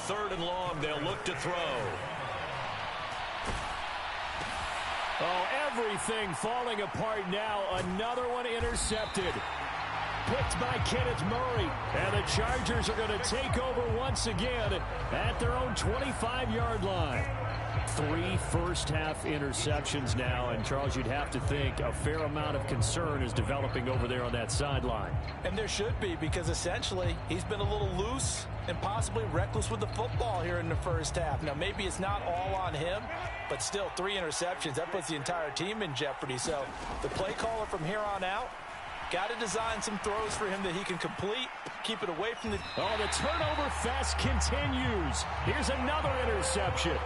3rd and long. They'll look to throw. Oh, everything falling apart now. Another one intercepted. Picked by Kenneth Murray. And the Chargers are going to take over once again at their own 25-yard line. 3 first-half interceptions now. And, Charles, you'd have to think a fair amount of concern is developing over there on that sideline. And there should be, because essentially he's been a little loose and possibly reckless with the football here in the first half. Now, maybe it's not all on him, but still 3 interceptions. That puts the entire team in jeopardy. So the play caller from here on out got to design some throws for him that he can complete, keep it away from the... Oh, the turnover fest continues. Here's another interception.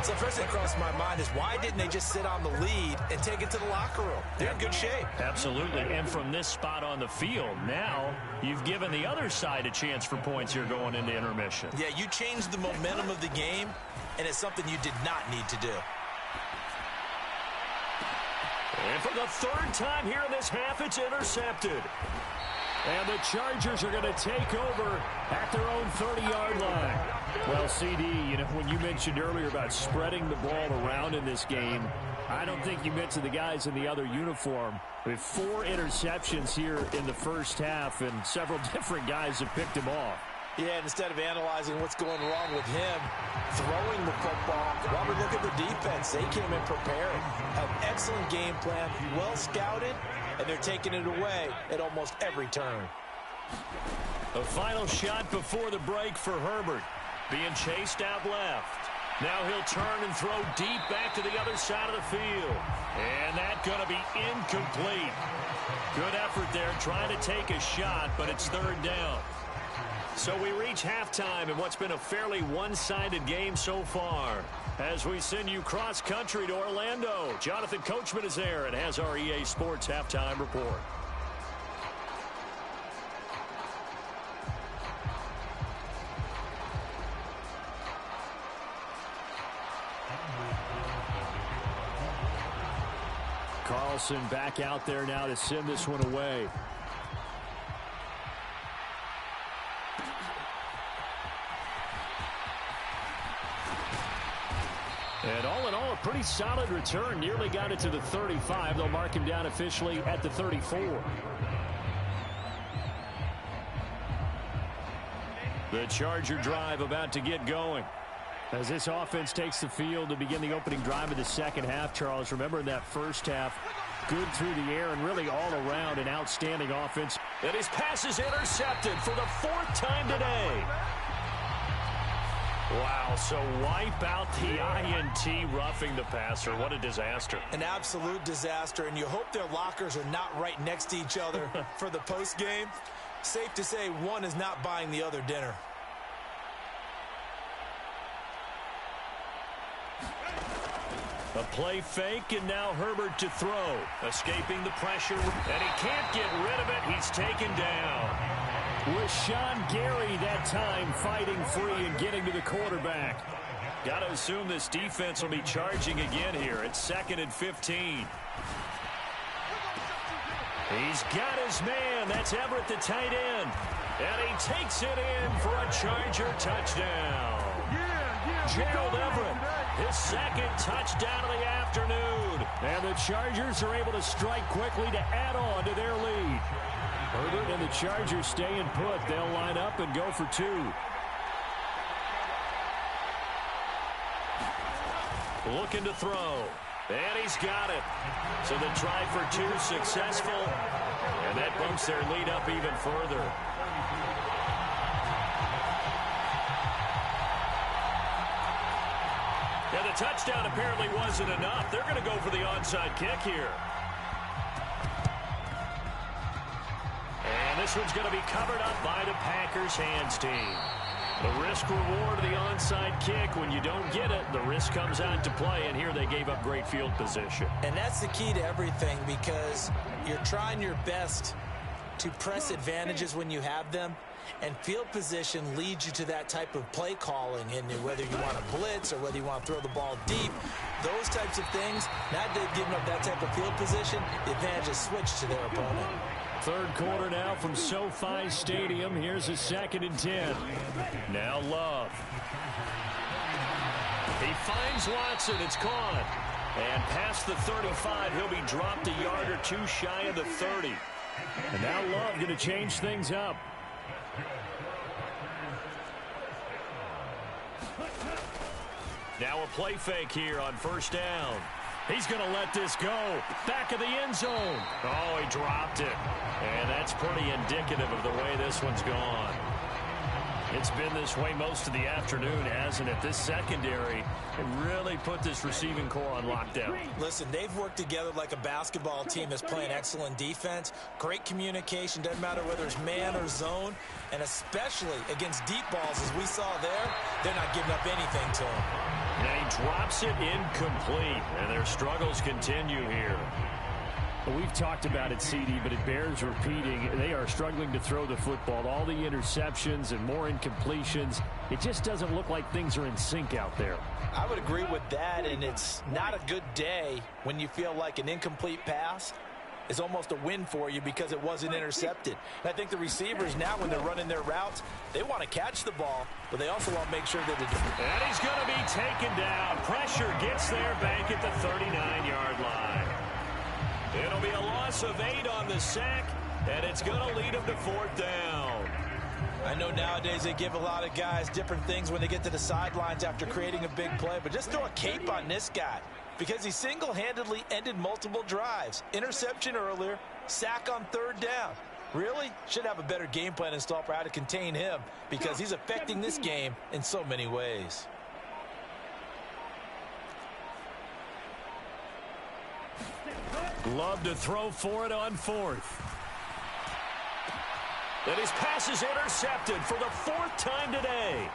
So first thing across my mind is, why didn't they just sit on the lead and take it to the locker room? They're in good shape. Absolutely. And from this spot on the field, now you've given the other side a chance for points here going into intermission. Yeah, you changed the momentum of the game, and it's something you did not need to do. And for the 3rd time here in this half, it's intercepted. And the Chargers are going to take over at their own 30-yard line. Well, CD, you know, when you mentioned earlier about spreading the ball around in this game, I don't think you mentioned the guys in the other uniform. We have 4 interceptions here in the first half, and several different guys have picked him off. Yeah, instead of analyzing what's going wrong with him, throwing the football, while we look at the defense, they came in prepared. An excellent game plan, well scouted, and they're taking it away at almost every turn. A final shot before the break for Herbert. Being chased out left. Now he'll turn and throw deep back to the other side of the field. And that's going to be incomplete. Good effort there trying to take a shot, but it's 3rd down. So we reach halftime in what's been a fairly one-sided game so far. As we send you cross-country to Orlando, Jonathan Coachman is there and has our EA Sports Halftime Report. Carlson back out there now to send this one away. And all in all, a pretty solid return. Nearly got it to the 35. They'll mark him down officially at the 34. The Charger drive about to get going. As this offense takes the field to begin the opening drive of the second half, Charles, remember in that first half, good through the air and really all around an outstanding offense. And his pass is intercepted for the 4th time today. Wow, so wipe out the INT, roughing the passer. What a disaster. An absolute disaster, and you hope their lockers are not right next to each other for the postgame. Safe to say one is not buying the other dinner. A play fake, and now Herbert to throw. Escaping the pressure, and he can't get rid of it. He's taken down. With Sean Gary that time fighting free and getting to the quarterback. Got to assume this defense will be charging again here. It's 2nd and 15. He's got his man. That's Everett, the tight end. And he takes it in for a Charger touchdown. Gerald Everett, his 2nd touchdown of the afternoon. And the Chargers are able to strike quickly to add on to their lead. Herbert and the Chargers staying put. They'll line up and go for 2. Looking to throw. And he's got it. So the try for 2 successful. And that bumps their lead up even further. Yeah, the touchdown apparently wasn't enough. They're going to go for the onside kick here. And this one's going to be covered up by the Packers hands team. The risk-reward of the onside kick. When you don't get it, the risk comes out to play, and here they gave up great field position. And that's the key to everything, because you're trying your best to press advantages when you have them, and field position leads you to that type of play calling. And whether you want to blitz or whether you want to throw the ball deep, those types of things, not giving up that type of field position, the advantage is switched to their opponent. Third quarter now from SoFi Stadium. Here's a 2nd and 10. Now Love. He finds Watson. It's caught. And past the 35, he'll be dropped a yard or two shy of the 30. And now Love going to change things up. Now a play fake here on first down. He's going to let this go. Back of the end zone. Oh, he dropped it. And that's pretty indicative of the way this one's gone. It's been this way most of the afternoon, hasn't it? This secondary really put this receiving core on lockdown. Listen, they've worked together like a basketball team that's playing excellent defense. Great communication. Doesn't matter whether it's man or zone. And especially against deep balls, as we saw there, they're not giving up anything to him. Now he drops it incomplete, and their struggles continue here. Well, we've talked about it, CD, but it bears repeating. They are struggling to throw the football. All the interceptions and more incompletions. It just doesn't look like things are in sync out there. I would agree with that, and it's not a good day when you feel like an incomplete pass is almost a win for you because it wasn't intercepted. And I think the receivers now, when they're running their routes, they want to catch the ball, but they also want to make sure that it... And he's going to be taken down. Pressure gets there back at the 39-yard line. It'll be a loss of 8 on the sack, and it's going to lead them to 4th down. I know nowadays they give a lot of guys different things when they get to the sidelines after creating a big play, but just throw a cape on this guy because he single-handedly ended multiple drives. Interception earlier, sack on 3rd down. Really? Should have a better game plan installed for how to contain him because he's affecting this game in so many ways. Love to throw for it on 4th. And his pass is intercepted for the 4th time today.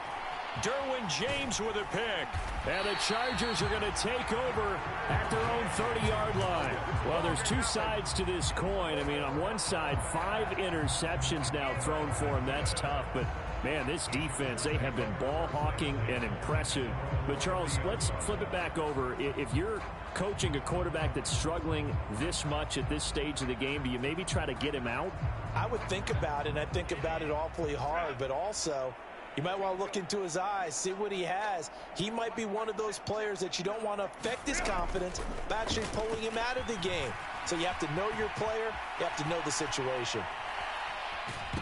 Derwin James with a pick. And the Chargers are going to take over at their own 30-yard line. Well, there's two sides to this coin. I mean, on one side, 5 interceptions now thrown for him. That's tough, but man, this defense, they have been ball hawking and impressive. But, Charles, let's flip it back over. If you're coaching a quarterback that's struggling this much at this stage of the game, do you maybe try to get him out? I would think about it, and I think about it awfully hard, but also you might want to look into his eyes, see what he has. He might be one of those players that you don't want to affect his confidence by actually pulling him out of the game. So you have to know your player. You have to know the situation.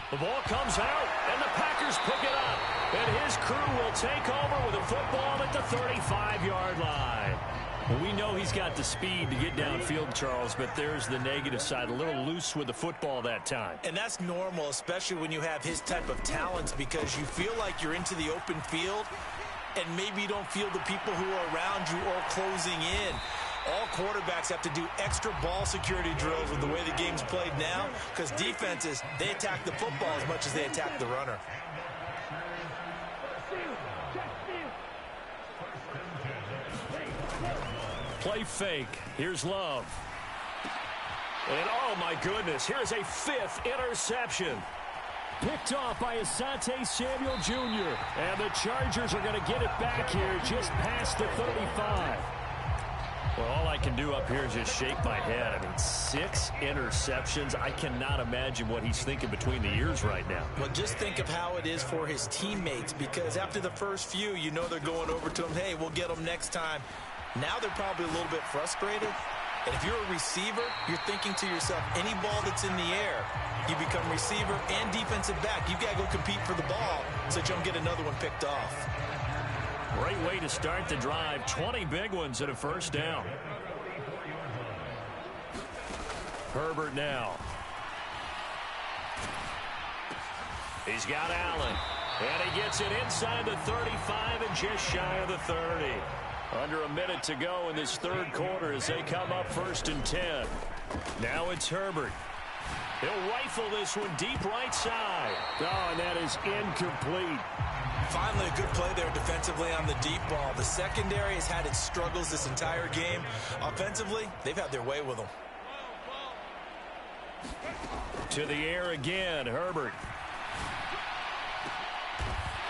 The ball comes out, and the Packers pick it up. And his crew will take over with a football at the 35-yard line. Well, we know he's got the speed to get downfield, Charles, but there's the negative side. A little loose with the football that time. And that's normal, especially when you have his type of talents, because you feel like you're into the open field, and maybe you don't feel the people who are around you or closing in. All quarterbacks have to do extra ball security drills with the way the game's played now, because defenses, they attack the football as much as they attack the runner. Play fake. Here's Love. And oh my goodness, here's a 5th interception. Picked off by Asante Samuel Jr. And the Chargers are going to get it back here just past the 35. Well, all I can do up here is just shake my head. I mean, 6 interceptions. I cannot imagine what he's thinking between the ears right now. Well, just think of how it is for his teammates, because after the first few, you know they're going over to him, hey, we'll get them next time. Now they're probably a little bit frustrated. And if you're a receiver, you're thinking to yourself, any ball that's in the air, you become receiver and defensive back. You've got to go compete for the ball so that you don't get another one picked off. Great way to start the drive. 20 big ones at a 1st down. Herbert now. He's got Allen. And he gets it inside the 35 and just shy of the 30. Under a minute to go in this 3rd quarter as they come up 1st and 10. Now it's Herbert. He'll rifle this one deep right side. Oh, and that is incomplete. Finally, a good play there defensively on the deep ball. The secondary has had its struggles this entire game. Offensively, they've had their way with them. To the air again, Herbert.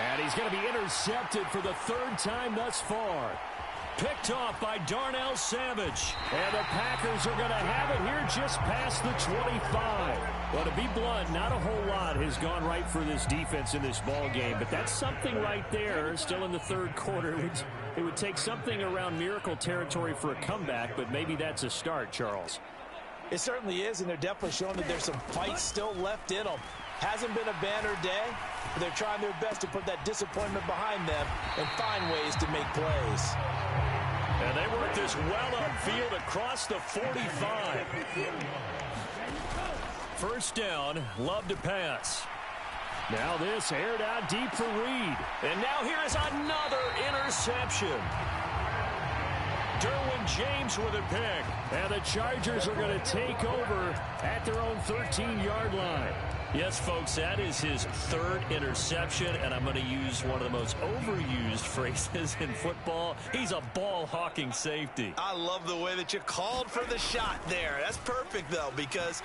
And he's going to be intercepted for the 3rd time thus far. Picked off by Darnell Savage. And the Packers are going to have it here just past the 25. Well, to be blunt, not a whole lot has gone right for this defense in this ball game, but that's something right there. Still in the third quarter. It would take something around miracle territory for a comeback, but maybe that's a start, Charles. It certainly is, and they're definitely showing that there's some fight still left in them. Hasn't been a banner day, but they're trying their best to put that disappointment behind them and find ways to make plays. And they work this well upfield across the 45. First down, Love to pass. Now this aired out deep for Reed. And now here is another interception. Derwin James with a pick. And the Chargers are going to take over at their own 13-yard line. Yes, folks, that is his third interception, and I'm going to use one of the most overused phrases in football. He's a ball-hawking safety. I love the way that you called for the shot there. That's perfect, though, because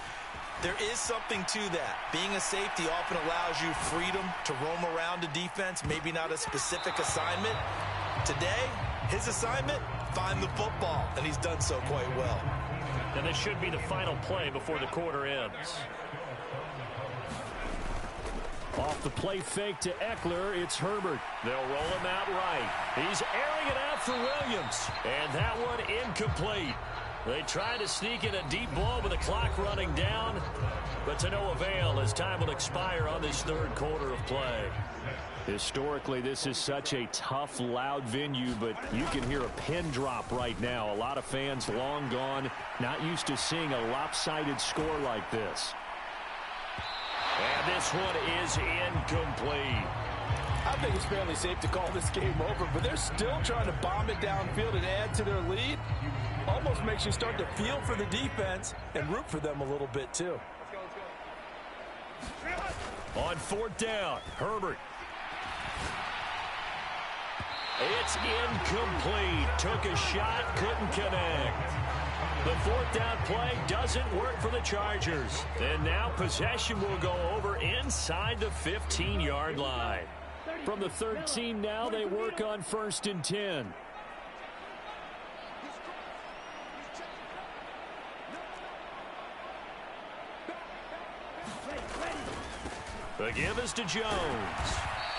there is something to that. Being a safety often allows you freedom to roam around a defense, maybe not a specific assignment. Today, his assignment, find the football, and he's done so quite well. And this should be the final play before the quarter ends. Off the play fake to Eckler, it's Herbert. They'll roll him out right. He's airing it out for Williams. And that one incomplete. They try to sneak in a deep ball with the clock running down, but to no avail as time will expire on this third quarter of play. Historically, this is such a tough, loud venue, but you can hear a pin drop right now. A lot of fans long gone, not used to seeing a lopsided score like this. And this one is incomplete. I think it's fairly safe to call this game over, but they're still trying to bomb it downfield and add to their lead. Almost makes you start to feel for the defense and root for them a little bit, too. On fourth down, Herbert. It's incomplete. Took a shot, couldn't connect. The fourth down play doesn't work for the Chargers. And now possession will go over inside the 15-yard line. From the 13 now, they work on 1st and 10. The give is to Jones.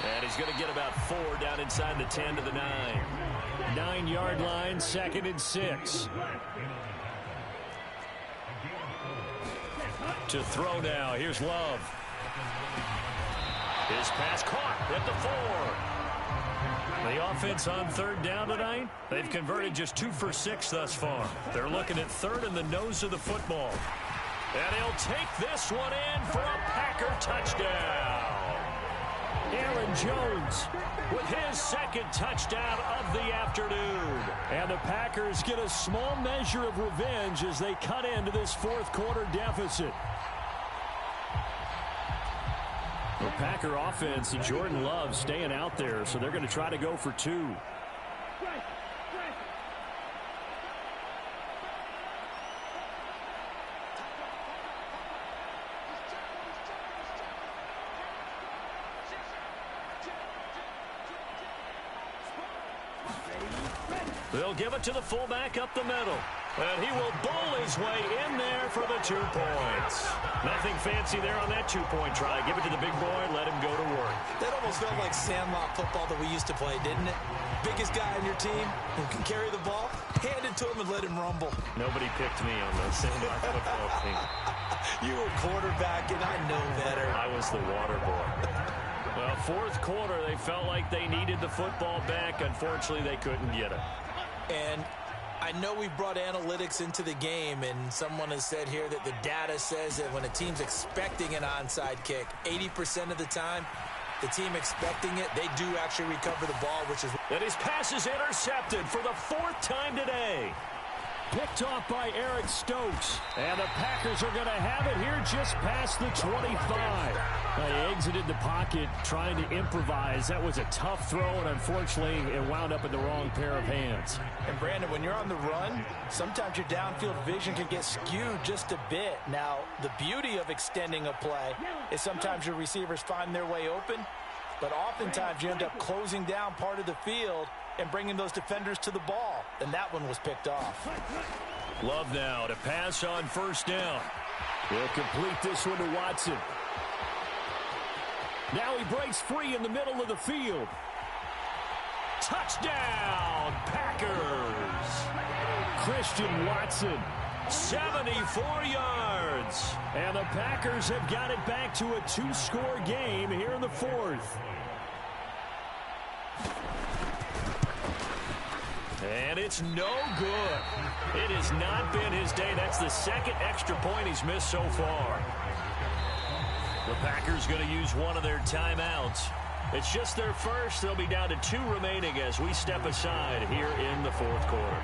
And he's going to get about 4 down inside the 10 to the 9. 9-yard line, 2nd and 6. To throw now. Here's Love. His pass caught at the 4. The offense on third down tonight, they've converted just 2 for 6 thus far. They're looking at third in the nose of the football. And he'll take this one in for a Packer touchdown. Aaron Jones with his second touchdown of the afternoon. And the Packers get a small measure of revenge as they cut into this fourth quarter deficit. The Packer offense and Jordan Love staying out there, so they're going to try to go for 2. They'll give it to the fullback up the middle. And he will bowl his way in there for the 2 points. Nothing fancy there on that 2-point try. Give it to the big boy, let him go to work. That almost felt like sandlot football that we used to play, didn't it? Biggest guy on your team who can carry the ball, hand it to him and let him rumble. Nobody picked me on the sandlot football team. You were quarterback, and I know better. I was the water boy. Well, fourth quarter, they felt like they needed the football back. Unfortunately, they couldn't get it. And I know we brought analytics into the game, and someone has said here that the data says that when a team's expecting an onside kick, 80% of the time, the team expecting it, they do actually recover the ball, which is... And his pass is intercepted for the 4th time today. Picked off by Eric Stokes. And the Packers are going to have it here just past the 25. They exited the pocket trying to improvise. That was a tough throw, and unfortunately, it wound up in the wrong pair of hands. And, Brandon, when you're on the run, sometimes your downfield vision can get skewed just a bit. Now, the beauty of extending a play is sometimes your receivers find their way open, but oftentimes you end up closing down part of the field and bringing those defenders to the ball, and that one was picked off. Love now to pass on first down. He'll complete this one to Watson. Now he breaks free in the middle of the field. Touchdown, Packers! Christian Watson, 74 yards. And the Packers have got it back to a 2-score game here in the fourth. And it's no good. It has not been his day. That's the second extra point he's missed so far. The Packers going to use one of their timeouts. It's just their first. They'll be down to 2 remaining as we step aside here in the fourth quarter.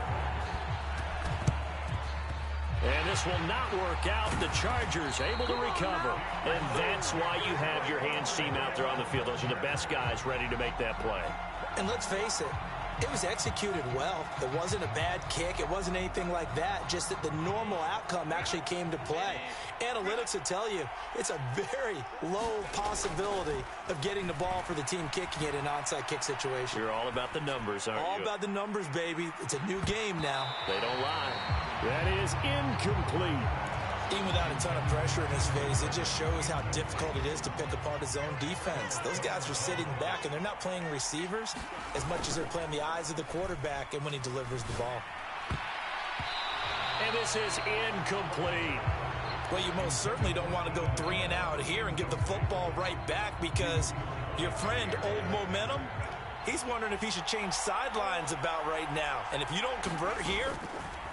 And this will not work out. The Chargers able to recover. And that's why you have your hands team out there on the field. Those are the best guys ready to make that play. And let's face it, it was executed well. It wasn't a bad kick. It wasn't anything like that. Just that the normal outcome actually came to play. Analytics will tell you it's a very low possibility of getting the ball for the team kicking it in an onside kick situation. You're all about the numbers, aren't you? All about the numbers, baby. It's a new game now. They don't lie. That is incomplete. Even without a ton of pressure in his face, it just shows how difficult it is to pick apart his own defense. Those guys are sitting back, and they're not playing receivers as much as they're playing the eyes of the quarterback and when he delivers the ball. And this is incomplete. Well, you most certainly don't want to go 3 and out here and give the football right back because your friend, Old Momentum, he's wondering if he should change sidelines about right now. And if you don't convert here,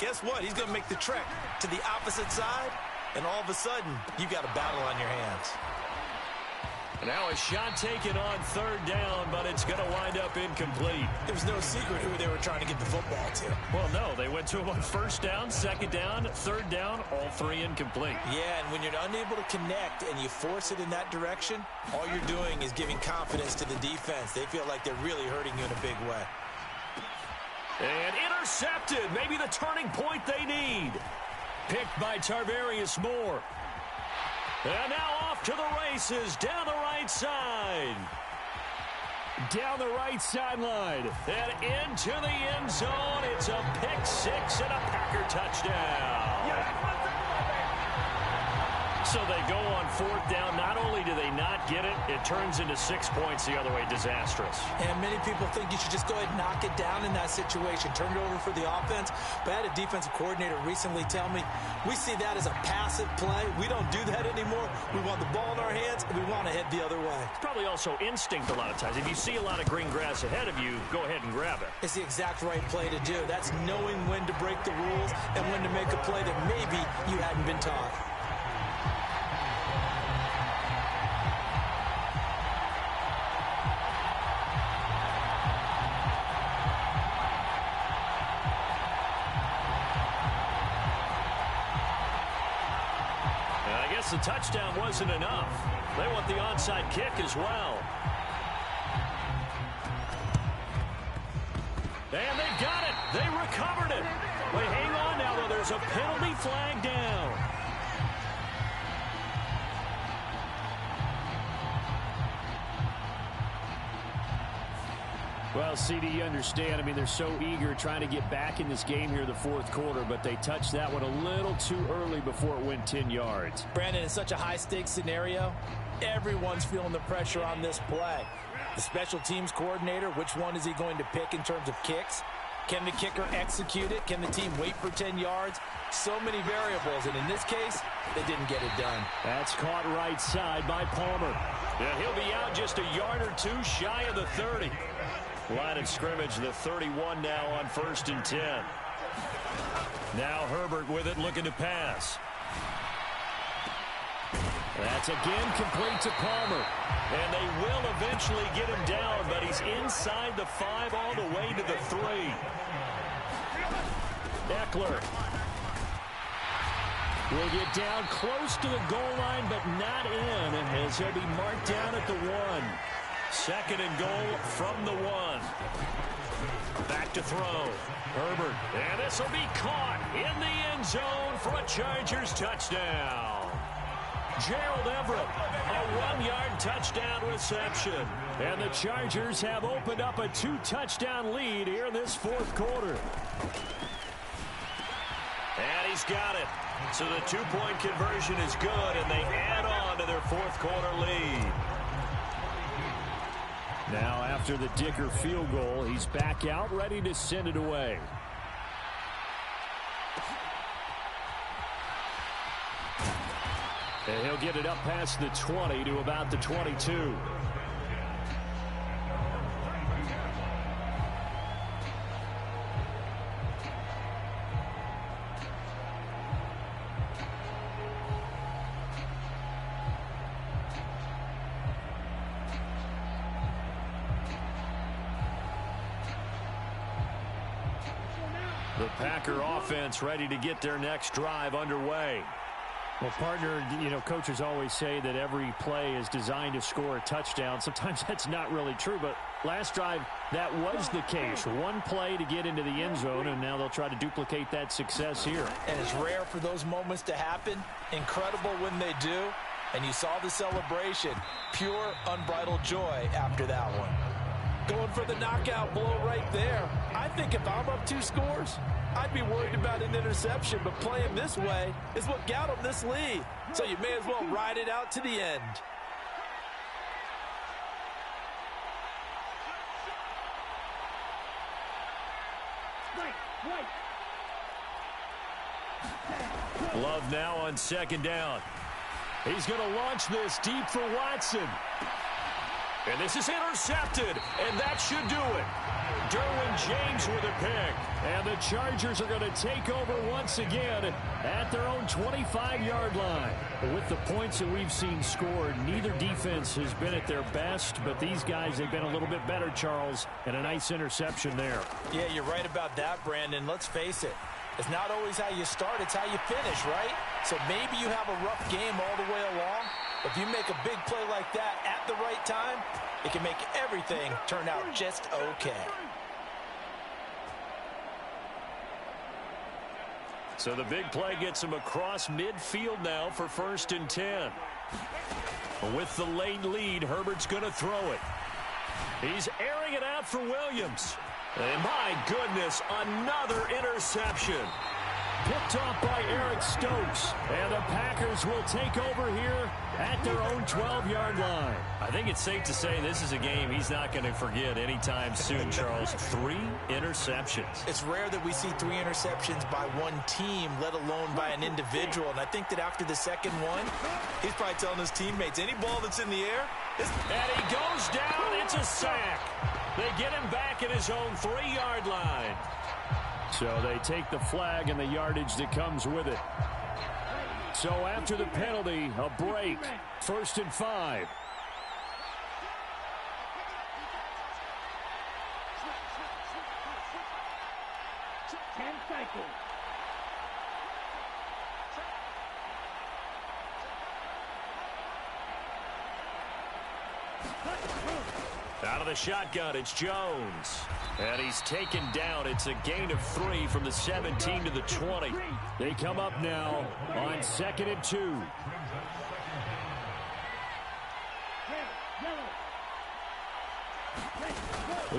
guess what? He's going to make the trek to the opposite side, and all of a sudden, you've got a battle on your hands. Now a shot taken on third down, but it's going to wind up incomplete. There was no secret who they were trying to get the football to. Well, no, they went to him on first down, second down, third down, all 3 incomplete. Yeah, and when you're unable to connect and you force it in that direction, all you're doing is giving confidence to the defense. They feel like they're really hurting you in a big way. And intercepted, maybe the turning point they need. Picked by Tarvarius Moore. And now off to the races, down the right side. Down the right sideline. And into the end zone. It's a pick 6 and a Packer touchdown. So they go on fourth down. Not only do they not get it, it turns into 6 points the other way. Disastrous. And many people think you should just go ahead and knock it down in that situation. Turn it over for the offense. But I had a defensive coordinator recently tell me, we see that as a passive play. We don't do that anymore. We want the ball in our hands, and we want to head the other way. It's probably also instinct a lot of times. If you see a lot of green grass ahead of you, go ahead and grab it. It's the exact right play to do. That's knowing when to break the rules and when to make a play that maybe you hadn't been taught. The touchdown wasn't enough. They want the onside kick as well. And they got it. They recovered it. Wait, hang on now, though. There's a penalty flag down. Well, CD, you understand. I mean, they're so eager trying to get back in this game here in the fourth quarter, but they touched that one a little too early before it went 10 yards. Brandon, it's such a high-stakes scenario. Everyone's feeling the pressure on this play. The special teams coordinator, which one is he going to pick in terms of kicks? Can the kicker execute it? Can the team wait for 10 yards? So many variables, and in this case, they didn't get it done. That's caught right side by Palmer. Yeah, he'll be out just a yard or two shy of the 30. Line of scrimmage, the 31 now on 1st and 10. Now Herbert with it, looking to pass. That's again complete to Palmer. And they will eventually get him down, but he's inside the 5 all the way to the 3. Eckler will get down close to the goal line, but not in, as he'll be marked down at the 1. 2nd and goal from the 1. Back to throw. Herbert. And this will be caught in the end zone for a Chargers touchdown. Gerald Everett, a 1-yard touchdown reception. And the Chargers have opened up a 2-touchdown lead here in this fourth quarter. And he's got it. So the 2-point conversion is good, and they add on to their fourth quarter lead. Now after the Dicker field goal, he's back out ready to send it away. And he'll get it up past the 20 to about the 22. The Packer offense ready to get their next drive underway. Well, partner, coaches always say that every play is designed to score a touchdown. Sometimes that's not really true, but last drive, that was the case. One play to get into the end zone, and now they'll try to duplicate that success here. And it's rare for those moments to happen. Incredible when they do. And you saw the celebration. Pure, unbridled joy after that one. Going for the knockout blow right there. I think if I'm up 2 scores, I'd be worried about an interception, but playing this way is what got them this lead. So you may as well ride it out to the end. Love now on 2nd down. He's going to launch this deep for Watson. And this is intercepted, and that should do it. Derwin James with a pick. And the Chargers are going to take over once again at their own 25-yard line. With the points that we've seen scored, neither defense has been at their best, but these guys, they've been a little bit better, Charles, and a nice interception there. Yeah, you're right about that, Brandon. Let's face it. It's not always how you start, it's how you finish, right? So maybe you have a rough game all the way along. If you make a big play like that at the right time, it can make everything turn out just okay. So the big play gets him across midfield now for 1st and 10. With the late lead, Herbert's going to throw it. He's airing it out for Williams. And my goodness, another interception. Picked off by Eric Stokes. And the Packers will take over here at their own 12-yard line. I think it's safe to say this is a game he's not going to forget anytime soon, Charles. 3 interceptions. It's rare that we see 3 interceptions by one team, let alone by an individual. And I think that after the second one, he's probably telling his teammates, any ball that's in the air. And he goes down. It's a sack. They get him back at his own 3-yard line. So they take the flag and the yardage that comes with it. So after the penalty, a break. 1st and 5. Out of the shotgun, it's Jones. And he's taken down. It's a gain of 3 from the 17 to the 20. They come up now on 2nd and 2.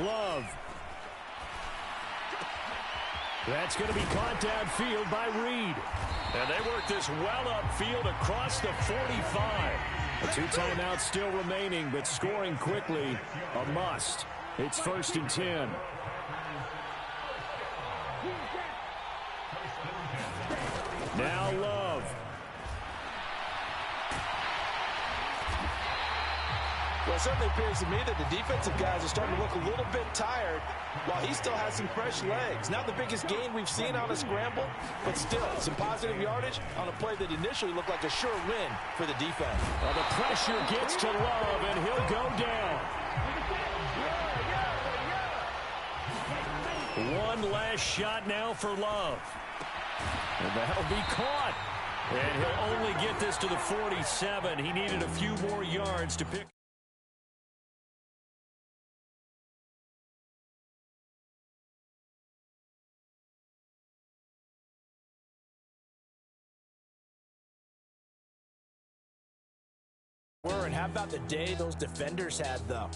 Love. That's going to be caught downfield by Reed. And they work this well upfield across the 45. 2 timeouts still remaining, but scoring quickly, a must. It's 1st and 10. Now Love. Well, it certainly appears to me that the defensive guys are starting to look a little bit tired while he still has some fresh legs. Not the biggest gain we've seen on a scramble, but still some positive yardage on a play that initially looked like a sure win for the defense. Well, the pressure gets to Love, and he'll go down. One last shot now for Love. And that'll be caught. And he'll only get this to the 47. He needed a few more yards to pick. And how about the day those defenders had, though?